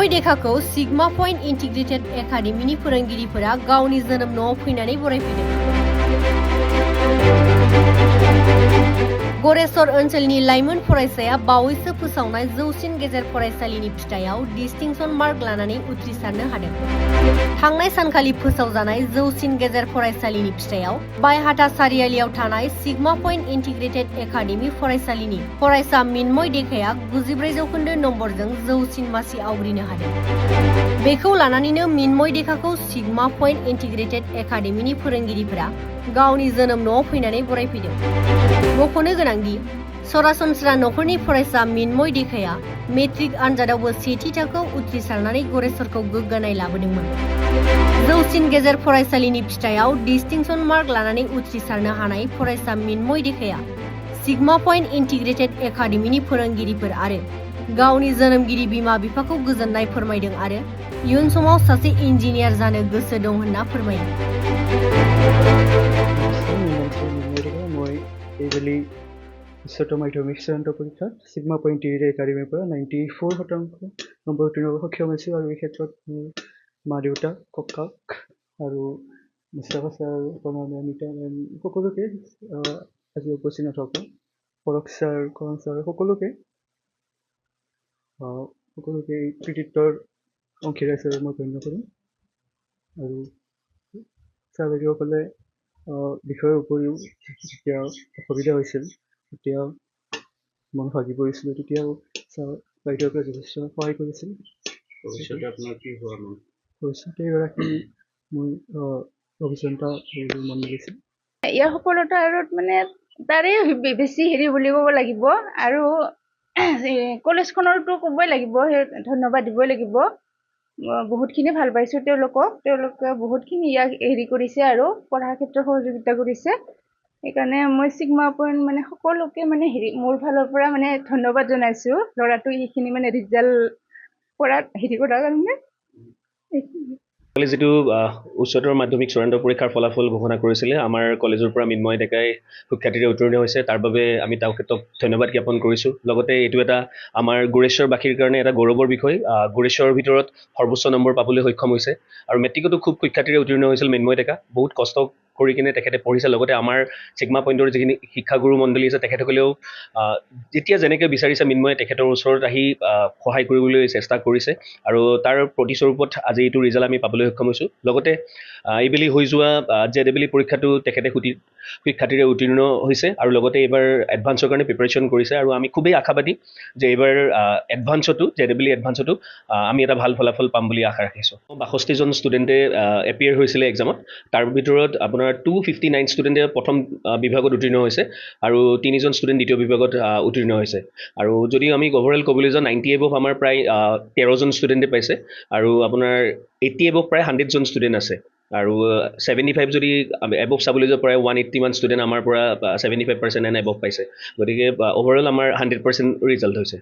मिनमय देखाखौ sigma point integrated एकाडेमिनि फोरोंगिरिफोरा गावनि जोनोम न'आव फैनानै बरायफैदों। गरेस्वर ओनसोलनि लाइमोन फरायसाया बावैसो फोसावनाय जौसिन गेजेर फरायसालिनि फिथाइयाव डिस्टिंसन मार्क लानानै उथ्रिसारनो हादों। थांनाय सानखालि फोसावजानाय जौसिन गेजेर फरायसालिनि फिथाइयाव बायहाटा सारियालियाव थानाय सिगमा पइन्ट इन्टिग्रेटेड एकाडेमि फरायसालिनि फरायसा मिनमय देखाया 94 जौखोन्दो नम्बरजों जौसिन मासि आवग्रिनो हादों। बेखौ लानानैनो मिनमय देखाखौ सिगमा पइन्ट इन्टिग्रेटेड एकाडेमिनि फोरोंगिरिफोरा गावनि जोनोम न'आव फैनानै बरायफैदों। मख'नो गोनांदि सरासनस्रा नखरनि फरायसा मिनमय देखाया मेट्रिक आनजादावबो सेथि थाखोआव उथ्रिसारनानै गरेस्वरखौ गोग्गानाय लाबोदोंमोन। जौसिन गेजेर फरायसालिनि फिथाइयाव डिस्टिंसन मार्क लानानै उथ्रिसारनो हानाय फरायसा मिनमय देखाया सिगमा पइन्ट इन्टिग्रेटेड एकाडेमिनि फोरोंगिरिफोर आरो गावनि जोनोमगिरि बिमा बिफाखौ गोजोननाय फोरमायदों आरो इयुन समाव सासे इन्जिनियार जानो गोसो दं होनना फोरमायदों। উচ্চতৰ মাধ্যমিক চূড়ান্ত পৰীক্ষাত চিগমা পইণ্ট ইণ্টিগ্ৰেটেড একাডেমীৰ পৰা 94% নম্বৰ উত্তীৰ্ণ হ'বলৈ সক্ষম হৈছোঁ আৰু এই ক্ষেত্ৰত মোৰ মা দেউতা ককাক আৰু মুস্তাফা ছাৰ প্ৰণামী অনিতা মেম সকলোকে আজি উপস্থিত নথকা পৰশ ছাৰ কৰণ ছাৰ সকলোকে এই কৃতিত্বৰ অংশীদাৰ হিচাপে মই গণ্য কৰিম। আৰু ছাৰ বাইদেউসকলে বিষয়ৰ উপৰিও যেতিয়া অসুবিধা হৈছিল তেতিয়া মন ভাগি পৰিছিলোঁ, তেতিয়াও ছাৰ বাইদেউসকলে যথেষ্ট সহায় কৰিছিল। ভৱিষ্যতে আপোনাৰ কি হোৱা মন? ভৱিষ্যতে এগৰাকী মোৰ অভিযন্তা হ'বলৈ মন গৈছিল। ইয়াৰ সফলতাৰ আঁৰত মানে তাৰে বেছি হেৰি বুলি ক'ব লাগিব আৰু কলেজখনৰতো ক'বই লাগিব, সেই ধন্যবাদ দিবই লাগিব। বহুতখিনি ভাল পাইছোঁ তেওঁলোকে বহুতখিনি ইয়াক হেৰি কৰিছে আৰু পঢ়াৰ ক্ষেত্ৰত সহযোগিতা কৰিছে। সেইকাৰণে মই চিগমা পইণ্ট মানে সকলোকে মানে মোৰ ফালৰ পৰা মানে ধন্যবাদ জনাইছোঁ ল'ৰাটো এইখিনি মানে ৰিজাল্ট কৰাত হেৰি কৰাৰ কাৰণে। যিটো উচ্চতৰ মাধ্যমিক চূড়ান্ত পৰীক্ষাৰ ফলাফল ঘোষণা কৰিছিলে, আমাৰ কলেজৰ পৰা মিনময় ডেকাই সুখ্যাতিৰে উত্তীৰ্ণ হৈছে। তাৰ বাবে আমি তেখেতক ধন্যবাদ জ্ঞাপন কৰিছোঁ। লগতে এইটো এটা আমাৰ গোৰেশ্বৰবাসীৰ কাৰণে এটা গৌৰৱৰ বিষয়। গোৰেশ্বৰৰ ভিতৰত সৰ্বোচ্চ নম্বৰ পাবলৈ সক্ষম হৈছে আৰু মেট্ৰিকতো খুব সুখ্যাতিৰে উত্তীৰ্ণ হৈছিল মিনময় ডেকা। বহুত কষ্ট কৰি কিনে তেখেতে পঢ়িছে। লগতে আমাৰ চিগমা পইণ্টৰ যিখিনি শিক্ষাগুৰু মণ্ডলী আছে তেখেতসকলেও যেতিয়া যেনেকৈ বিচাৰিছে মিনময়ে তেখেতৰ ওচৰত আহি সহায় কৰিবলৈ চেষ্টা কৰিছে আৰু তাৰ প্ৰতিস্বৰূপত আজি এইটো ৰিজাল্ট আমি পাবলৈ সক্ষম হৈছোঁ। লগতে এইবেলি হৈ যোৱা JEE পৰীক্ষাটো তেখেতে সুখ্যাতিৰে উত্তীৰ্ণ হৈছে আৰু লগতে এইবাৰ এডভান্সৰ কাৰণে প্ৰিপাৰেশ্যন কৰিছে আৰু আমি খুবেই আশাবাদী যে এইবাৰ JEE এডভান্সতো আমি এটা ভাল ফলাফল পাম বুলি আশা ৰাখিছোঁ। 62জন ষ্টুডেণ্টে এপিয়াৰ হৈছিলে এক্সামত। তাৰ ভিতৰত আপোনাৰ 259 ষ্টুডেণ্টে প্ৰথম বিভাগত উত্তীৰ্ণ হৈছে আৰু 3জন ষ্টুডেণ্ট দ্বিতীয় বিভাগত উত্তীৰ্ণ হৈছে। আৰু যদি আমি অভাৰঅল ক'বলৈ যাওঁ 90 এবভ আমাৰ প্ৰায় 13জন ষ্টুডেণ্টে পাইছে আৰু আপোনাৰ 80 এবভ প্ৰায় 100জন ষ্টুডেণ্ট আছে আৰু 75 যদি এবভ চাবলৈ যাওঁ প্ৰায় 180 মান ষ্টুডেণ্ট আমাৰ পৰা 75% এণ্ড এবভ পাইছে। গতিকে অভাৰঅল আমাৰ 100% ৰিজাল্ট হৈছে।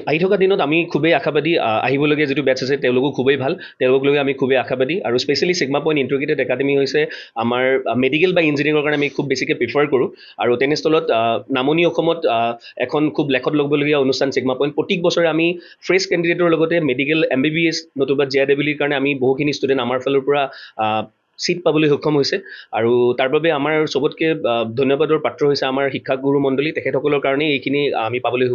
আহি থকা দিনত আমি খুবেই আশাবাদী। আহিবলগীয়া যিটো বেটছ আছে তেওঁলোকো খুবেই ভাল, তেওঁলোকক লৈ আমি খুবেই আশাবাদী। আৰু specially sigma point integrated academy হৈছে আমাৰ মেডিকেল বা ইঞ্জিনিয়াৰিঙৰ কাৰণে আমি খুব বেছিকৈ প্ৰিফাৰ কৰোঁ। আৰু তেনেস্থলত নামনি অসমত এখন খুব লেখত ল'বলগীয়া অনুষ্ঠান চিগমা পইণ্ট। প্ৰত্যেক বছৰে আমি ফ্ৰেছ কেণ্ডিডেটৰ লগতে মেডিকেল MBBS নতুবা JEE কাৰণে আমি বহুখিনি ষ্টুডেণ্ট আমাৰ ফালৰ পৰা চিট পাবলৈ সক্ষম হৈছে আৰু তাৰ বাবে আমাৰ চবতকৈ ধন্যবাদৰ পাত্ৰ হৈছে আমাৰ শিক্ষাগুৰু মণ্ডলী। তেখেতসকলৰ কাৰণেই এইখিনি আমি পাবলৈ